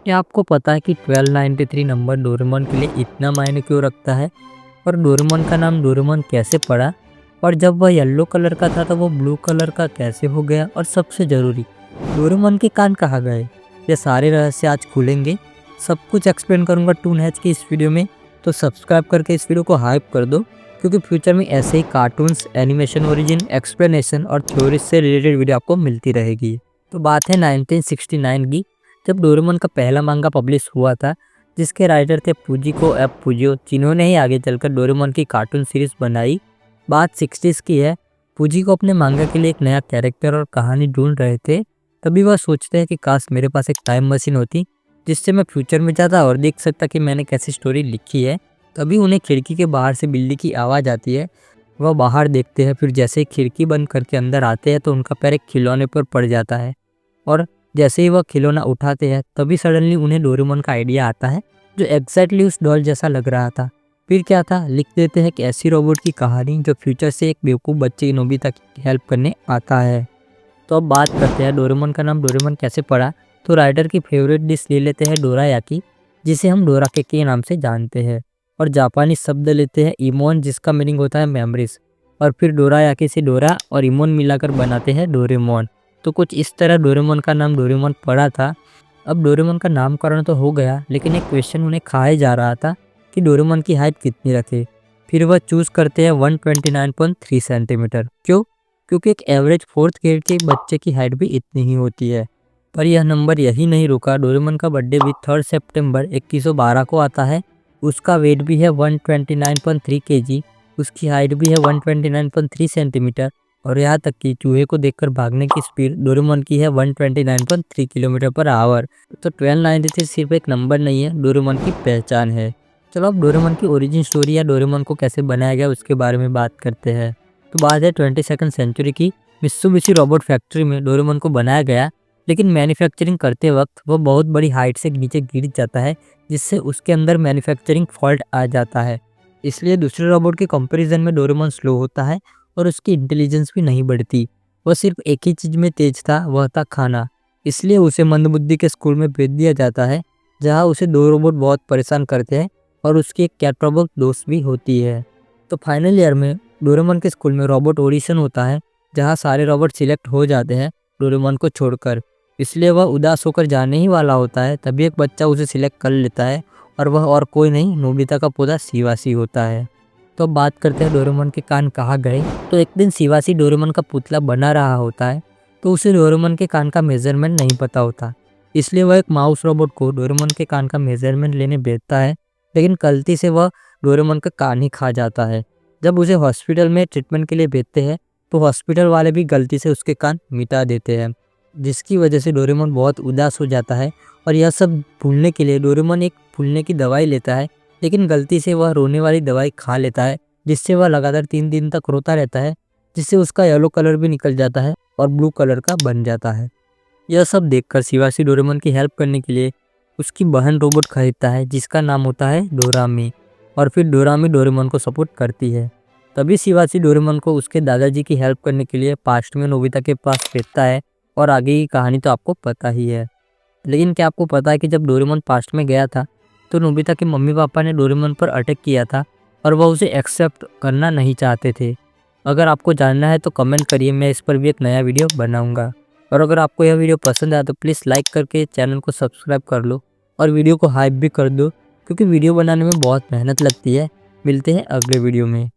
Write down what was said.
क्या आपको पता है कि 1293 नंबर डोरेमोन के लिए इतना मायने क्यों रखता है? और डोरेमोन का नाम डोरेमोन कैसे पड़ा? और जब वह येलो कलर का था तो वो ब्लू कलर का कैसे हो गया? और सबसे ज़रूरी, डोरेमोन के कान कहाँ गए? ये सारे रहस्य आज खुलेंगे। सब कुछ एक्सप्लेन करूँगा टून हैच की इस वीडियो में। तो सब्सक्राइब करके इस वीडियो को हाइप कर दो, क्योंकि फ्यूचर में ऐसे ही कार्टून्स, एनिमेशन, ओरिजिन, एक्सप्लेनेशन और थ्योरीज से रिलेटेड वीडियो आपको मिलती रहेगी। तो बात है 1969 की, जब डोरेमोन का पहला मांगा पब्लिश हुआ था, जिसके राइटर थे फुजिको एफ फुजियो, जिन्होंने ही आगे चलकर डोरेमोन की कार्टून सीरीज बनाई। बात 60s की है। फुजिको अपने मांगा के लिए एक नया कैरेक्टर और कहानी ढूंढ रहे थे। तभी वह सोचते हैं कि काश मेरे पास एक टाइम मशीन होती, जिससे मैं फ्यूचर में जाता और देख सकता कि मैंने कैसी स्टोरी लिखी है। तभी उन्हें खिड़की के बाहर से बिल्ली की आवाज़ आती है। वह बाहर देखते हैं, फिर जैसे ही खिड़की बंद करके अंदर आते हैं तो उनका पैर एक खिलौने पर पड़ जाता है। और जैसे ही वह खिलौना उठाते हैं तभी सडनली उन्हें डोरेमोन का आइडिया आता है, जो एग्जैक्टली उस डॉल जैसा लग रहा था। फिर क्या था, लिख देते हैं कि ऐसी रोबोट की कहानी जो फ्यूचर से एक बेवकूफ़ बच्चे की नोबिता की हेल्प करने आता है। तो अब बात करते हैं डोरेमोन का नाम डोरेमोन कैसे पड़ा। तो राइटर की फेवरेट डिश ले लेते हैं डोरायाकी, जिसे हम डोराके के नाम से जानते हैं। और जापानी शब्द लेते हैं इमोन, जिसका मीनिंग होता है मेमोरीज। और फिर डोरायाकी से डोरा और इमोन मिलाकर बनाते हैं डोरेमोन। तो कुछ इस तरह डोरेमोन का नाम डोरेमोन पड़ा था। अब डोरेमोन का नामकरण तो हो गया, लेकिन एक क्वेश्चन उन्हें खाया जा रहा था कि डोरेमोन की हाइट कितनी रखे। फिर वह चूज करते हैं 129.3 सेंटीमीटर। क्यों? क्योंकि एक एवरेज फोर्थ ग्रेड के बच्चे की हाइट भी इतनी ही होती है। पर यह नंबर यही नहीं रुका। डोरेमोन का बर्थडे भी 3 सितंबर 2112 को आता है। उसका वेट भी है 129.3 kg, उसकी हाइट भी है 129.3 सेंटीमीटर। और यहाँ तक कि चूहे को देखकर भागने की स्पीड डोरेमोन की है 129.3 किलोमीटर पर आवर। तो 1293 सिर्फ एक नंबर नहीं है, डोरेमोन की पहचान है। चलो अब डोरेमोन की ओरिजिन स्टोरी या डोरेमोन को कैसे बनाया गया उसके बारे में बात करते हैं। तो बात है 22nd सेंचुरी की। मित्सुबिशी रोबोट फैक्ट्री में डोरेमोन को बनाया गया, लेकिन मैन्युफैक्चरिंग करते वक्त वो बहुत बड़ी हाइट से नीचे गिर जाता है, जिससे उसके अंदर मैन्युफैक्चरिंग फॉल्ट आ जाता है। इसलिए दूसरे रोबोट के कंपैरिजन में डोरेमोन स्लो होता है और उसकी इंटेलिजेंस भी नहीं बढ़ती। वह सिर्फ एक ही चीज़ में तेज था, वह था खाना। इसलिए उसे मंदबुद्धि के स्कूल में भेज दिया जाता है, जहाँ उसे दो रोबोट बहुत परेशान करते हैं और उसकी एक कैटरबॉक्स दोस्त भी होती है। तो फाइनल ईयर में डोरेमोन के स्कूल में रोबोट ऑडिशन होता है, जहाँ सारे रोबोट सिलेक्ट हो जाते हैं डोरेमोन को छोड़कर। इसलिए वह उदास होकर जाने ही वाला होता है, तभी एक बच्चा उसे सिलेक्ट कर लेता है और वह और कोई नहीं, नोबिता का पोता शिवासी होता है। तो अब बात करते हैं डोरेमोन के कान कहाँ गए। तो एक दिन शिवासी डोरेमोन का पुतला बना रहा होता है, तो उसे डोरेमोन के कान का मेजरमेंट नहीं पता होता। इसलिए वह एक माउस रोबोट को डोरेमोन के कान का मेजरमेंट लेने भेजता है, लेकिन गलती से वह डोरेमोन का कान ही खा जाता है। जब उसे हॉस्पिटल में ट्रीटमेंट के लिए भेजते हैं तो हॉस्पिटल वाले भी गलती से उसके कान मिटा देते हैं, जिसकी वजह से डोरेमोन बहुत उदास हो जाता है। और यह सब भूलने के लिए डोरेमोन एक भूलने की दवाई लेता है, लेकिन गलती से वह रोने वाली दवाई खा लेता है, जिससे वह लगातार 3 दिन तक रोता रहता है, जिससे उसका येलो कलर भी निकल जाता है और ब्लू कलर का बन जाता है। यह सब देखकर शिवासी डोरेमोन की हेल्प करने के लिए उसकी बहन रोबोट खरीदता है, जिसका नाम होता है डोरामी। और फिर डोरामी डोरेमोन को सपोर्ट करती है। तभी शिवासी डोरेमोन को उसके दादाजी की हेल्प करने के लिए पास्ट में नोबिता के पास भेजता है। और आगे की कहानी तो आपको पता ही है। लेकिन क्या आपको पता है कि जब डोरेमोन पास्ट में गया था तो नोबिता के मम्मी पापा ने डोरेमोन पर अटैक किया था और वह उसे एक्सेप्ट करना नहीं चाहते थे। अगर आपको जानना है तो कमेंट करिए, मैं इस पर भी एक नया वीडियो बनाऊंगा। और अगर आपको यह वीडियो पसंद आया तो प्लीज़ लाइक करके चैनल को सब्सक्राइब कर लो और वीडियो को हाइप भी कर दो, क्योंकि वीडियो बनाने में बहुत मेहनत लगती है। मिलते हैं अगले वीडियो में।